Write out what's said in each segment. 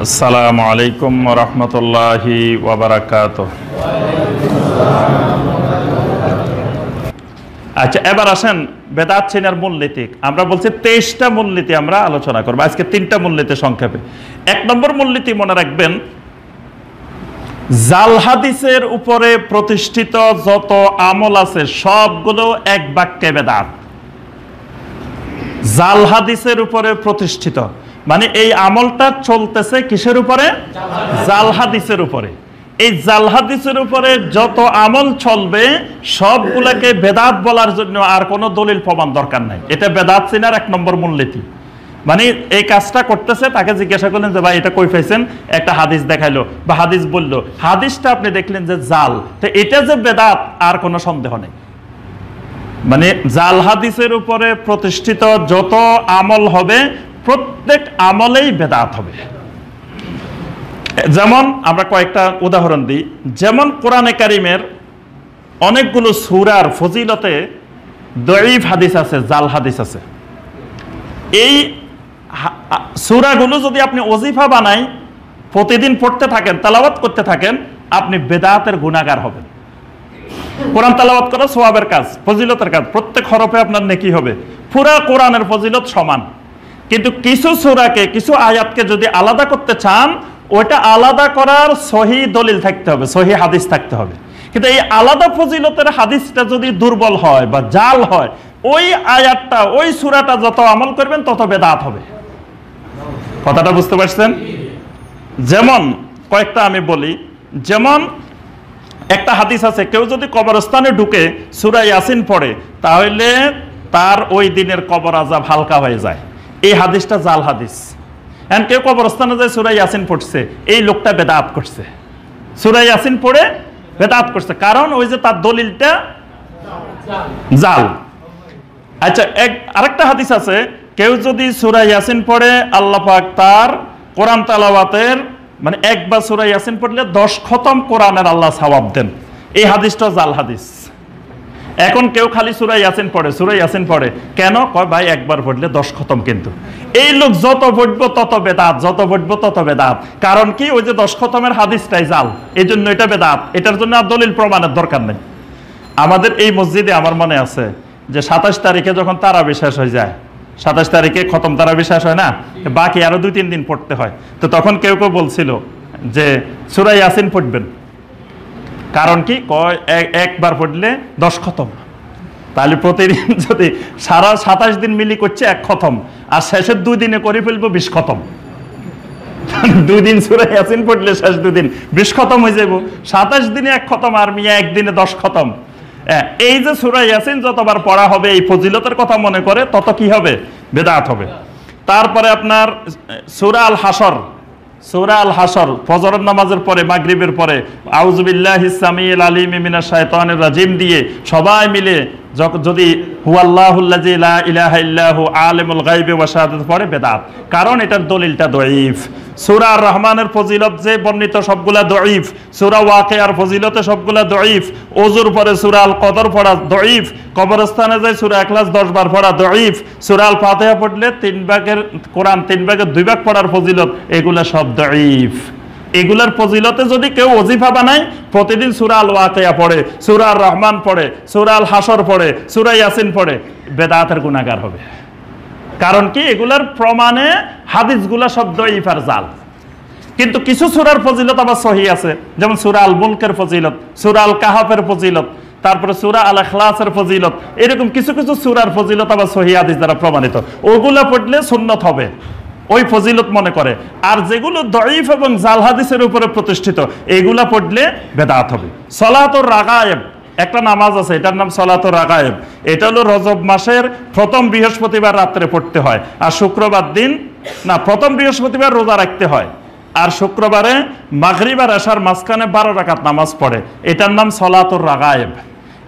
আসসালামু আলাইকুম ওয়া রাহমাতুল্লাহি ওয়া বারাকাতুহু। আচ্ছা, এবার আসেন বেদাত চিনার মূলনীতি। আমরা বলছি 23টা মূলনীতি আমরা আলোচনা করব, আজকে 3টা মূলনীতি সংক্ষেপে। 1 নম্বর মূলনীতি মনে রাখবেন, জাল হাদিসের উপরে প্রতিষ্ঠিত যত আমল আছে সবগুলো এক বাক্যে বেদাত। জাল হাদিসের উপরে প্রতিষ্ঠিত মানে এই আমলটা চলতেছে কিসের উপরে? জাল হাদিসের উপরে। এই জাল হাদিসের উপরে যত আমল চলবে সবগুলোকে বেদাত বলার জন্য আর কোনো দলিল প্রমাণ দরকার নাই। এটা বেদাত চিনার 1 নম্বর মূলনীতি। মানে এই কাজটা করতেছে, তাকে জিজ্ঞাসা করলেন যে ভাই এটা কই পাইছেন, একটা হাদিস দেখাইলো বা হাদিস বললো, হাদিসটা আপনি দেখলেন যে জাল, তো এটা যে বেদাত আর কোনো সন্দেহ নেই। মানে জাল হাদিসের উপরে প্রতিষ্ঠিত যত আমল হবে প্রত্যেক আমলেই বেদাত হবে। যেমন আমরা কয়েকটা উদাহরণ দিই। যেমন কোরআনে কারিমের অনেকগুলো সূরার ফজিলতে দঈফ হাদিস আছে, জাল হাদিস আছে। এই সূরাগুলো যদি আপনি ওজিফা বানাই প্রতিদিন পড়তে থাকেন, তেলাওয়াত করতে থাকেন, আপনি বেদাতের গুনাহগার হবেন। কোরআন তেলাওয়াত করা সওয়াবের কাজ, ফজিলতের কাজ, প্রত্যেক হরফে আপনার নেকি হবে, পুরা কোরআনের ফজিলত সমান। কিন্তু কিছু সূরাকে, কিছু আয়াতকে যদি আলাদা করতে চান, ওটা আলাদা করার সহি দলিল থাকতে হবে, সহি হাদিস থাকতে হবে। কিন্তু এই আলাদা ফজিলতের হাদিসটা যদি দুর্বল হয় বা জাল হয়, ওই আয়াতটা, ওই সূরাটা যত আমল করবেন তত বেদাত হবে। কথাটা বুঝতে পারছেন? যেমন কয়েকটা আমি বলি। যেমন একটা হাদিস আছে, কেউ যদি কবরস্থানে ঢুকে সূরা ইয়াসিন পড়ে তাহলে তার ওই দিনের কবর আযাব হালকা হয়ে যায়। এই হাদিসটা জাল হাদিস। এখন কেউ কবরস্থানে যায় সূরা ইয়াসিন পড়ছে, এই লোকটা বেদাত করছে, সূরা ইয়াসিন পড়ে বেদাত করছে, কারণ ওই যে তার দলিলটা জাল। আচ্ছা, আরেকটা হাদিস আছে, কেউ যদি সূরা ইয়াসিন পড়ে আল্লাহ পাক তার কোরআন তেলাওয়াতের মানে একবার সূরা ইয়াসিন পড়লে 10 খতম কোরআনের আল্লাহ সওয়াব দেন। এই হাদিসটা জাল হাদিস। এখন কেউ খালি সূরা ইয়াসিন পড়ে, সূরা ইয়াসিন পড়ে কেন? কয় ভাই একবার পড়লে 10 খতম। কিন্তু এই লোক যত পড়বো তত বেদাত, যত পড়বো তত বেদাত। কারণ কি? ওই যে 10 খতমের হাদিসটাই জাল, এই জন্য এটা বেদাত। এটার জন্য আর দলিল প্রমাণের দরকার নেই। আমাদের এই মসজিদে আমার মনে আছে যে 27 তারিখে যখন তারাবি শেষ হয়ে যায়, 27 তারিখে খতম তারাবি শেষ হয় না, বাকি আরো 2-3 দিন পড়তে হয়। তো তখন কেউ কেউ বলছিল যে সূরা ইয়াসিন পড়বেন, কারণ কি? কয় একবার পড়লে 10 খতম। তাহলে প্রতিদিন যদি সারা 27 দিন মিলি করছে 1 খতম, আর শেষের 2 দিনে করে ফেলবো 20 খতম। 2 দিন সূরা ইয়াসিন পড়লে শেষ 2 দিন 20 খতম হয়ে যাব। 27 দিনে 1 খতম, আর মিয়া একদিনে 10 খতম। এই যে সূরা ইয়াসিন যতবার পড়া হবে এই ফজিলতের কথা মনে করে তত কি হবে? বেদাত হবে। তারপরে আপনার সূরা আল হাসর, সূরা আল হাসর ফজরের নামাজের পরে, মাগরিবের পরে আউযু বিল্লাহিস সামিউল আলিম মিনাশ শাইতানির রাজিম দিয়ে সবাই মিলে যদি হুয়াল্লাহুল্লাযী লা ইলাহা ইল্লাহু আলিমুল গায়বি ওয়া শাহাদাত পড়ে, বেদাত। কারণ এটার দলিলটা দঈফ। সূরা আর রহমানের ফজিলত যে বর্ণিত সবগুলা দঈফ, সূরা ওয়াকিয়ার ফজিলতে সবগুলা দঈফ, ওযুর পরে সূরা আল কদর পড়া দঈফ, কবরস্থানে যায় সূরা ইখলাস 10 বার পড়া দঈফ, সূরা আল ফাতিহা পড়লে 3 ভাগের কোরআন 3 ভাগের 2 ভাগ পড়ার ফজিলত, এগুলা সব দঈফ। এগুলার ফজিলতে যদি কেউ ওজিফা বানায়, প্রতিদিন সূরা আল ওয়াকিয়া পড়ে, সূরা আর রহমান পড়ে, সূরা আল হাসর পড়ে, সূরা ইয়াসিন পড়ে, বেদাতের গুনাহগার হবে। কারণ কি? এগুলার প্রমাণে হাদিসগুলা সব দঈফ আর জাল। কিন্তু কিছু সূরার ফজিলত আবার সহিহ আছে, যেমন সূরা আল মুলকের ফজিলত, সূরা আল কাহাফের ফজিলত, তারপরে সূরা আল ইখলাসের ফজিলত, এরকম কিছু কিছু সূরার ফজিলত আবার সহিহ হাদিস দ্বারা প্রমাণিত। ওগুলা পড়লে সুন্নত হবে, ওই ফজিলত মনে করে। আর যেগুলো দঈফ এবং জাল হাদিসের উপরে প্রতিষ্ঠিত, এগুলা পড়লে বেদাত হবে। সালাতুর রাগায়েব একটা নামাজ আছে, এটার নাম সালাতুর রাগায়েব। এটা হলো রজব মাসের প্রথম বৃহস্পতিবার রাত্রে পড়তে হয়, আর শুক্রবার দিন না, প্রথম বৃহস্পতিবার রোজা রাখতে হয়, আর শুক্রবারে মাগরিব আর এশার মাঝখানে 12 রাকাত নামাজ পড়ে। এটার নাম সালাতুর রাগায়েব।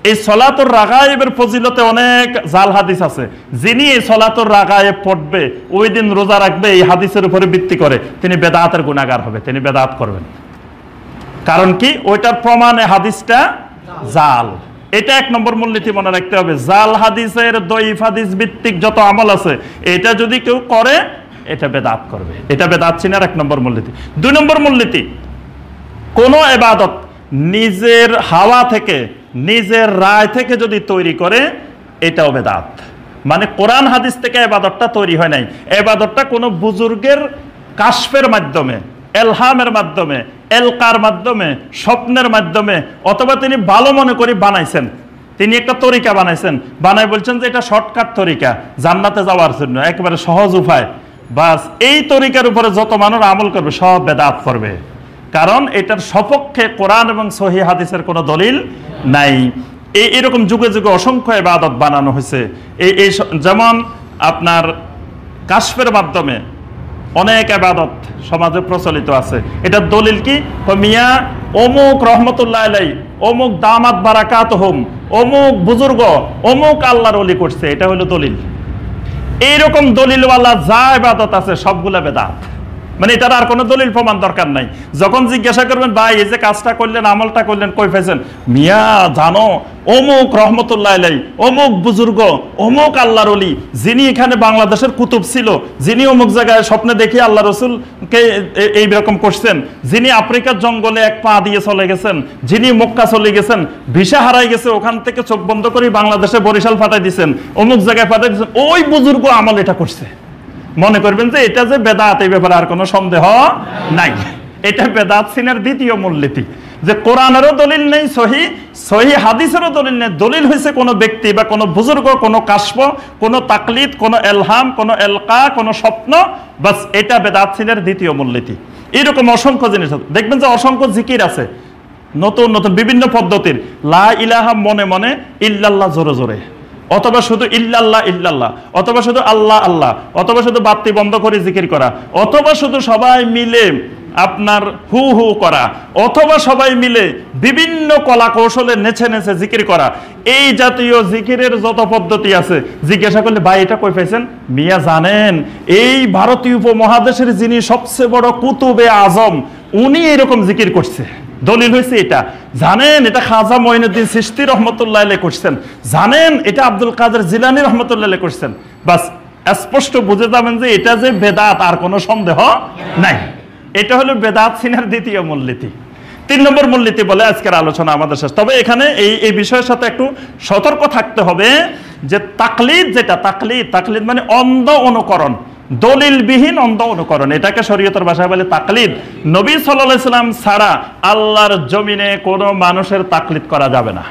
এই সালাতুর রাগায়েবের ফজিলতে অনেক জাল হাদিস আছে। যিনি এই সালাতুর রাগায়েব পড়বে, ওই দিন রোজা রাখবে, এই হাদিসের উপরে ভিত্তি করে তিনি বেদাতের গুনাহগার হবে, তিনি বেদাত করবেন। কারণ কি? ওইটার প্রমাণে হাদিসটা জাল। এটা 1 নম্বর মূলনীতি মনে রাখতে হবে। জাল হাদিসের দঈফ হাদিস ভিত্তিক যত আমল আছে, এটা যদি কেউ করে এটা বেদাত করবে। এটা বেদাত চিনার 1 নম্বর মূলনীতি। 2 নম্বর মূলনীতি, কোনো ইবাদত নিজের হাওয়া থেকে, নিজের রায় থেকে যদি তৈরি করে, এটাও বেদাত। মানে কোরআন হাদিস থেকে ইবাদতটা তৈরি হয় নাই, ইবাদতটা কোনো বুজুর্গের কাশফের মাধ্যমে, এলহামের মাধ্যমে, এলকার মাধ্যমে, স্বপ্নের মাধ্যমে, অথবা তিনি ভালো মনে করে বানাইছেন। তিনি একটা তরিকা বানাইছেন, বানাই বলছেন যে এটা শর্টকাট তরিকা জান্নাতে যাওয়ার জন্য, একেবারে সহজ উপায়। বাস এই তরিকার উপরে যত মানুষ আমল করবে সব বেদাত করবে, কারণ এটার সপক্ষে কোরআন এবং সহিহ হাদিসের কোনো দলিল নাই। এরকম যুগে যুগে অসংখ্য ইবাদত বানানো হয়েছে। যেমন আপনার কাশফের মাধ্যমে অনেক ইবাদত সমাজে প্রচলিত আছে। এটার দলিল কি? মিয়া অমুক রহমতুল্লাহ আলাই, অমুক দামাত বারাকাতুহুম, অমুক বুজুর্গ, অমুক আল্লাহর ওলি করছে, এটা হলো দলিল। এইরকম দলিলওয়ালা যা ইবাদত আছে সবগুলা বেদাত। মানে এটার আর কোনো দলিল প্রমাণ দরকার নাই। যখন জিজ্ঞাসা করবেন ভাই এই যে কাজটা করলেন, আমলটা করলেন, কই পাইছেন? মিয়া জানো অমুক রহমতুল্লাহ আলাই, অমুক বুজুর্গ, অমুক আল্লাহর ওলি, যিনি এখানে বাংলাদেশের কুতুব ছিল, যিনি অমুক জায়গায় স্বপ্নে দেখে আল্লাহ রসুলকে এইরকম করছেন, যিনি আফ্রিকার জঙ্গলে 1 পা দিয়ে চলে গেছেন, যিনি মক্কা চলে গেছেন, ভিসা হারাই গেছে, ওখান থেকে চোখ বন্ধ করে বাংলাদেশে বরিশাল পাঠাই দিয়েছেন, অমুক জায়গায় পাঠাই দিয়েছেন, ওই বুজুর্গ আমল এটা করছে। মনে করবেন যে এটা যে বেদাত, এই ব্যাপারে আর কোনো সন্দেহ নাই। এটা বেদাত চিনার 2য় মূলনীতি, যে কোরআনেরও দলিল নেই, সহি হাদিসেরও দলিল নেই। দলিল হয়েছে কোনো ব্যক্তি বা কোনো বুজুর্গ, কোনো কাশফ, কোনো তাকলিদ, কোনো এলহাম, কোনো এলকা, কোনো স্বপ্ন, বাস এটা বেদাত চিনার 2য় মূলনীতি। এরকম অসংখ্য জিনিস আছে। দেখবেন যে অসংখ্য জিকির আছে নতুন নতুন বিভিন্ন পদ্ধতির, লা ইলাহা মনে মনে, ইল্লাল্লাহ জোরে জোরে, অথবা শুধু ইল্লাল্লাহ ইল্লাল্লাহ, অথবা শুধু আল্লাহ আল্লাহ, অথবা শুধু বাতি বন্ধ করে জিকির করা, অথবা শুধু সবাই মিলে আপনার হু হু করা, অথবা সবাই মিলে বিভিন্ন কলা কৌশলে নেচে নেচে জিকির করা। এই জাতীয় জিকিরের যত পদ্ধতি আছে, জিজ্ঞাসা করলে ভাই এটা কই পাইছেন? মিয়া জানেন এই ভারতীয় উপমহাদেশের যিনি সবচেয়ে বড় কুতুবে আজম, উনি এরকম জিকির করছে। দলিল হয়েছে এটা। জানেন এটা খাজা মঈনুদ্দিন চিশতি রহমতুল্লাহ আলাইহি করছেন, জানেন এটা আব্দুল কাদের জিলানী রহমতুল্লাহ আলাইহি করছেন। বাস স্পষ্ট বুঝে যাবেন যে এটা যে বেদাত আর কোনো সন্দেহ নাই। এটা হলো বেদাত চিনার 2য় মূলনীতি। 3 নম্বর মূলনীতি বলে আজকের আলোচনা আমাদের শেষ। তবে এখানে এই বিষয়ের সাথে একটু সতর্ক থাকতে হবে যে তাকলিদ, যেটা তাকলিদ মানে অন্ধ অনুকরণ, দলিলবিহীন অন্ধ অনুকরণ, এটাকে শরীয়তের ভাষায় বলে তাকলিদ। নবী সাল্লাল্লাহু আলাইহি সাল্লাম ছাড়া আল্লাহর জমিনে কোনো মানুষের তাকলিদ করা যাবে না।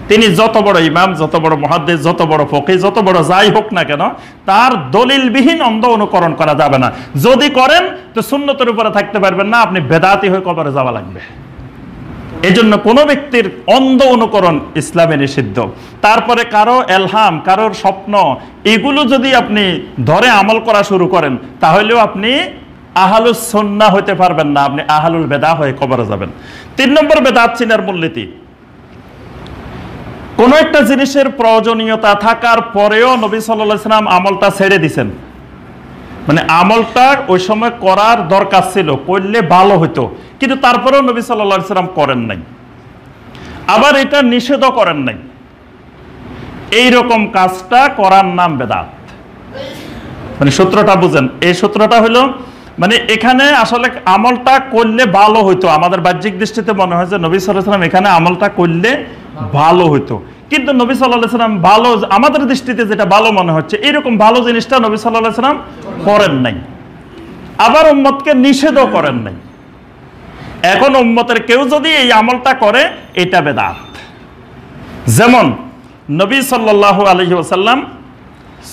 তিনি যত বড় ইমাম, যত বড় মুহাদ্দিস, যত বড় ফকিহ, যত বড় যাই হোক না কেন, তার দলিলবিহীন অন্ধ অনুকরণ করা যাবে না। যদি করেন তো সুন্নতের উপরে থাকতে পারবেন না, আপনি বেদাতি হয়ে কবরে যাওয়া লাগবে। এজন্য কোনো ব্যক্তির অন্ধ অনুকরণ ইসলামে নিষিদ্ধ। তারপরে কারো এলহাম, কারোর স্বপ্ন, এগুলো যদি আপনি ধরে আমল করা শুরু করেন, তাহলেও আপনি আহলুস সুন্নাহ হতে পারবেন না, আপনি আহলুল বেদাহ হয়ে কবরে যাবেন। 3 নম্বর বেদাত চিনার মূলনীতি, কোনো একটা জিনিসের প্রয়োজনীয়তা থাকার পরেও নবী সাল্লাল্লাহু আলাইহি ওয়াসাল্লাম আমলটা ছেড়ে দিয়েছেন। মানে আমলটা ওই সময় করার দরকার ছিল, করলে ভালো হতো, কিন্তু তারপরেও নবী সাল্লাল্লাহু আলাইহি ওয়াসাল্লাম করেন নাই, আবার এটা নিষেধও করেন নাই। এইরকম কাজটা করার নাম বেদাত। মানে সূত্রটা বুঝেন, এই সূত্রটা হলো মানে এখানে আসলে আমলটা করলে ভালো হইতো, আমাদের বাহ্যিক দৃষ্টিতে মনে হয় যে নবী সাল্লাল্লাহু আলাইহি ওয়াসাল্লাম এখানে আমলটা করলে ভালো হইতো, কিন্তু নবী সাল্লাল্লাহু আলাইহি ওয়াসাল্লাম ভালো, আমাদের দৃষ্টিতে যেটা ভালো মনে হচ্ছে এরকম ভালো জিনিসটা নবী সাল্লাল্লাহু আলাইহি ওয়াসাল্লাম করেন নাই, আবার উম্মতকে নিষেধও করেন নাই। এখন উম্মতের কেউ যদি এই আমলটা করে এটা বেদাত। যেমন নবী সাল্লাল্লাহু আলাইহি ওয়াসাল্লাম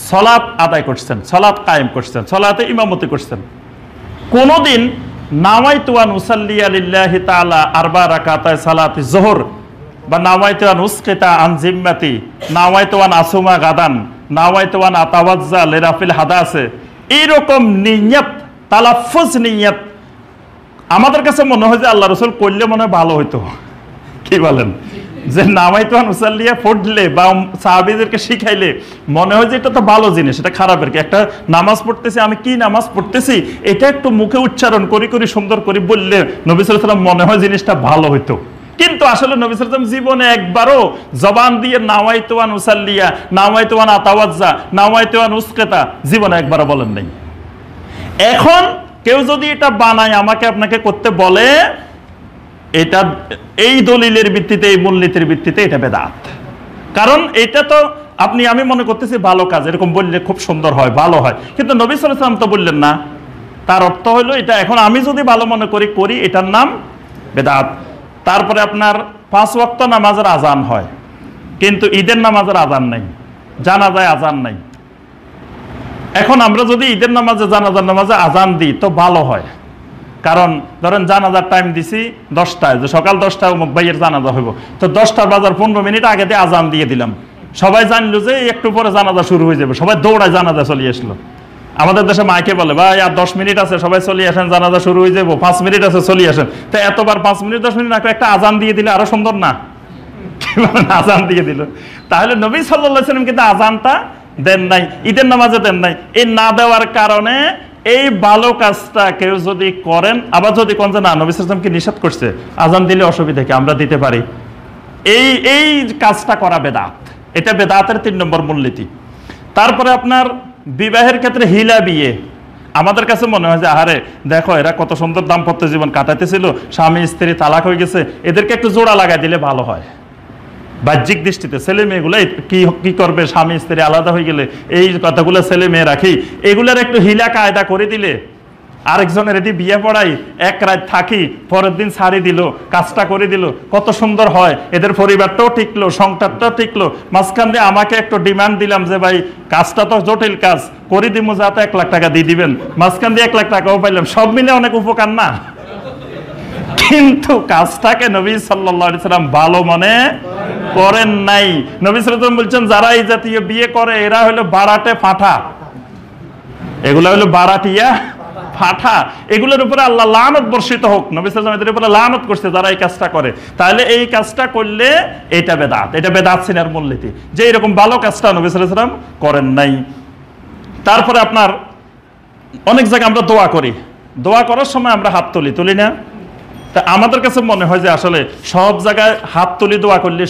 সালাত আদায় করছেন, সালাত কায়েম করছেন, সালাতে ইমামতি করছেন, কোনদিন নাওয়াইতু আন উসাল্লি লিল্লাহি তাআলা 4 রাকাতায় সালাতি যোহর বা নাওয়াইতু আন উসকিতা আন জিম্মাতি, নাওয়াইতু আন আসুমা গাদান, নাওয়াইতু আন আতাওয়াজ্জা লিরাফিল হাদাসে, এইরকম নিয়ত, তালাফফুজ নিয়ত আমাদের কাছে মনে হয় যে আল্লাহ রাসূল করলে মনে হয় ভালো হইতো। কি বলেন? যে নাওয়াইতু আন উসাল্লিয়া পড়লে বা সাহাবীদেরকে শিখাইলে মনে হয় যে এটা তো ভালো জিনিস, এটা খারাপের কি? একটা নামাজ পড়তেছি, আমি কি নামাজ পড়তেছি এটা একটু মুখে উচ্চারণ করি করি সুন্দর করে বললে নবী সাল্লাল্লাহু আলাইহি ওয়াসাল্লাম মনে হয় জিনিসটা ভালো হইতো, কিন্তু আসলে নবী সাল্লাল্লাহু আলাইহি ওয়াসাল্লাম জীবনে একবারও জবান দিয়ে নাওয়াইতু আন উসাল্লিয়া, নাওয়াইতু আন আতাওয়াজ্জা, নাওয়াইতু আন উসকিতা জীবনে একবারও বলেন নাই। এখন কেউ যদি এটা বানায় আমাকে আপনাকে করতে বলে, এটা এই দলিলের ভিত্তিতে, এই মূলনীতির ভিত্তিতে এটা বেদাত। কারণ এটা তো আমি মনে করতেছি ভালো কাজ, এরকম বললে খুব সুন্দর হয়, ভালো হয়, কিন্তু নবী সাল্লাল্লাহু আলাইহি ওয়াসাল্লাম তো বললেন না। তার অর্থ হলো এটা এখন আমি যদি ভালো মনে করি এটার নাম বেদাত। তারপরে আপনার 5 ওয়াক্ত নামাজের আজান হয়, কিন্তু ঈদের নামাজের আজান নাই, জানাজায় আজান নাই। এখন আমরা যদি ঈদের নামাজে, জানাজার নামাজে আজান দিই তো ভালো হয়। কারণ ধরেন জানাজার টাইম দিছি 10টায়, যে সকাল 10টায় অমুক ভাইয়ের জানাজা হইব, তো 10টা বাজার 15 মিনিট আগে দিয়ে আজান দিয়ে দিলাম, সবাই জানলো যে একটু পরে জানাজা শুরু হয়ে যাবে, সবাই দৌড়ায় জানাজা চলে আসলো। আমাদের দেশে মাইকে বলে, ভাই আর 10 মিনিট আছে, সবাই চলে আসেন, জানাজা শুরু হয়ে যাবো, 5 মিনিট আছে, চলে আসেন। তো এতবার 5 মিনিট 10 মিনিট একটা আজান দিয়ে দিলে আরো সুন্দর না? আজান দিয়ে দিল। তাহলে নবী সাল্লাল্লাহু আলাইহি ওয়াসাল্লাম কিন্তু আজানটা দেন নাই, ঈদের নামাজে দেন নাই। এই না দেওয়ার কারণে এই ভালো কাজটা কেউ যদি করেন, আবার যদি কোন যে না, নবী সাল্লাল্লাহু আলাইহি ওয়াসাল্লাম কি নিষেধ করছে, আজান দিলে অসুবিধা কি, আমরা দিতে পারি, এই কাজটা করা বেদাত। এটা বেদাতের 3 নম্বর মূলনীতি। তারপরে আপনার বিবাহের ক্ষেত্রে হিলা বিয়ে, আমাদের কাছে মনে হয় যে আরে দেখো এরা কত সুন্দর দাম্পত্য জীবন কাটাইতেছিল, স্বামী স্ত্রী তালাক হয়ে গেছে, এদেরকে একটু জোড়া লাগাই দিলে ভালো হয়। বাহ্যিক দৃষ্টিতে ছেলে মেয়েগুলো কি করবে, স্বামী স্ত্রী আলাদা হয়ে গেলে এই কথাগুলো ছেলে মেয়ে রাখি, এগুলার একটু হিলা কায়দা করে দিলে, আরেকজনের এটি বিয়ে পড়াই, এক রাত থাকি, পরের দিন ছাড়ি দিল, কাজটা করে দিল, কত সুন্দর হয়, এদের পরিবারটাও টিকলো, সংসারটাও টিকলো। মাঝখান দিয়ে আমাকে একটু ডিমান্ড দিলাম যে ভাই কাজটা তো জটিল কাজ, করে দিব, যাতে 1 লাখ টাকা দিয়ে দিবেন, মাঝখান দিয়ে 1 লাখ টাকাও পাইলাম, সব মিলে অনেক উপকার না? কিন্তু কাজটাকে নবী সাল্লাল্লাহু আলাইহি ওয়াসাল্লাম ভালো মনে করেন নাই। নবী সাল্লাল্লাহু আলাইহি ওয়াসাল্লাম বলছেন যারা এই জাতীয় বিয়ে করে এরা হলো বাড়াটে ফাটা, এগুলা হলো বাড়াটিয়া ফাটা, এগুলোর উপরে আল্লাহ লানত বর্ষিত হোক। নবী সাল্লাল্লাহু আলাইহি ওয়াসাল্লাম এদের উপরে লানত করছে যারা এই কাজটা করে। তাহলে এই কাজটা করলে এটা বেদাত, এটা বেদাত সিনার মূলনীতি, যে এরকম ভালো কাজটা নবী সাল্লাল্লাহু আলাইহি ওয়াসাল্লাম করেন নাই। তারপরে আপনার অনেক জায়গায় আমরা দোয়া করি, দোয়া করার সময় আমরা হাত তুলি না? তা আমাদের কাছে মনে হয় যে আসলে সব জায়গায় হাত তুলি দোয়া করলে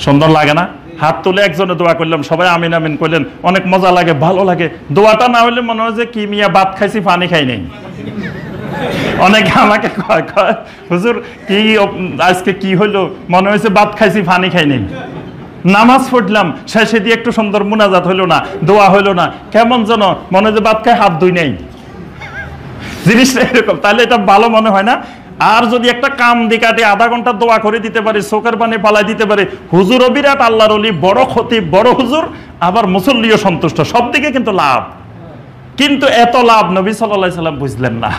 সুন্দর লাগে না? হাত তুলে একজনে দোয়া করলাম, সবাই আমিন আমিন করলেন, অনেক মজা লাগে, ভালো লাগে। দোয়াটা না হলে মনে হয় যে কি মিয়া ভাত খাইছি পানি খাই নাই। অনেকে আমাকে কয় হুজুর কি আজকে কি হইলো, মনে হয়েছে ভাত খাইছি পানি খাই নাই। নামাজ পড়লাম, শেষে দিয়ে একটু সুন্দর মুনাজাত হইলো না, দোয়া হইলো না, কেমন যেন মনে হয় যে ভাত খাই হাত ধুই নাই, জিনিসটা এরকম। তাহলে এটা ভালো মনে হয় না? আর যদি একটা কাম দিকাটি আধা ঘন্টা দোয়া করে দিতে পারি, চোখের পানি পালাই দিতে পারি, হুজুরও বিরাট আল্লাহর ওলি, বড় খতিব, বড় হুজুর, আবার মুসল্লিও সন্তুষ্ট, সব দিকে কিন্তু লাভ। কিন্তু এত লাভ নবী সাল্লাল্লাহু আলাইহি ওয়াসাল্লাম বুঝলেন না।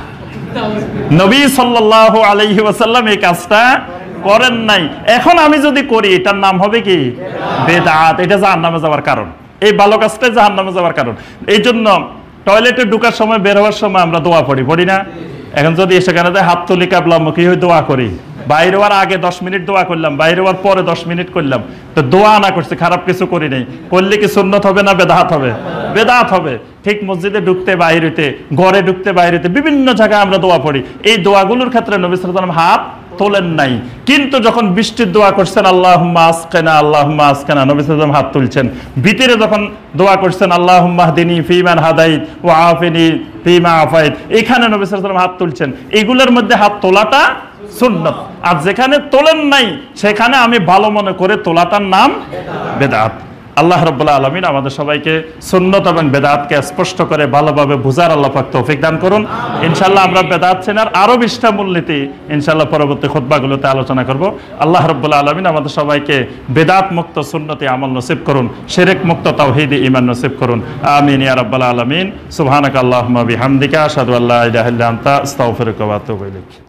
নবী সাল্লাল্লাহু আলাইহি ওয়াসাল্লাম এই কাজটা করেন নাই। এখন আমি যদি করি এটার নাম হবে কি বেদাত, এটা জাহান্নামে যাওয়ার কারণ, এই ভালো কাজটাই জাহান্নামে যাওয়ার কারণ। এই জন্য টয়লেটে ঢোকার সময়, বের হওয়ার সময় আমরা দোয়া পড়ি না? এখন যদি সেখানে হাত তুলি কাবলামুখী হয়ে দোয়া করি, বাইরে হওয়ার আগে 10 মিনিট দোয়া করলাম, বাইরে হওয়ার পরে 10 মিনিট করলাম, তো দোয়া না করছে, খারাপ কিছু করি নাই, করলে কি সুন্নত হবে না বেদাত হবে? বেদাত হবে। ঠিক মসজিদে ঢুকতে বাইরেতে, ঘরে ঢুকতে বাইরেতে, বিভিন্ন জায়গায় আমরা দোয়া পড়ি, এই দোয়াগুলোর ক্ষেত্রে নবী সাল্লাল্লাহু আলাইহি ওয়াসাল্লাম হাত তোলেন নাই। কিন্তু যখন বৃষ্টির দোয়া করছেন আল্লাহুম্মা আসকিনা, আল্লাহুম্মা আসকিনা, নবী সাল্লাল্লাহু আলাইহি ওয়াসাল্লাম হাত তুলছেন। ভিতরে যখন দোয়া করছেন আল্লাহুম্মা হদিনি ফিমান হাদাইত ওয়া আফিনি ফিমা আফাইত, এখানে নবী সাল্লাল্লাহু আলাইহি ওয়াসাল্লাম হাত তুলছেন। এগুলোর মধ্যে হাত তোলাটা সুন্নাত, আর যেখানে তোলেন নাই সেখানে আমি ভালো মনে করে তোলাটার নাম বেদাত। আল্লাহ রাব্বুল আলামিন আমাদের সবাইকে সুন্নাত এবং বেদাতকে স্পষ্ট করে ভালোভাবে বুঝার আল্লাহ পাক তৌফিক দান করুন। ইনশাআল্লাহ আমরা বেদাত চেনার আরো 20টা মূলনীতি ইনশাআল্লাহ পরবর্তী খুতবাগুলোতে আলোচনা করব। আল্লাহ রাব্বুল আলামিন আমাদের সবাইকে বেদাত মুক্ত সুন্নতি আমল নসিব করুন, শিরক মুক্ত তাওহীদি ঈমান নসিব করুন। আমিন ইয়া রাব্বাল আলামিন। সুবহানাকা আল্লাহুম্মা বিহামদিকা আশহাদু আল্লা ইলাহা ইল্লা আনতা আস্তাগফিরুকা ওয়া আতুবু ইলাইক।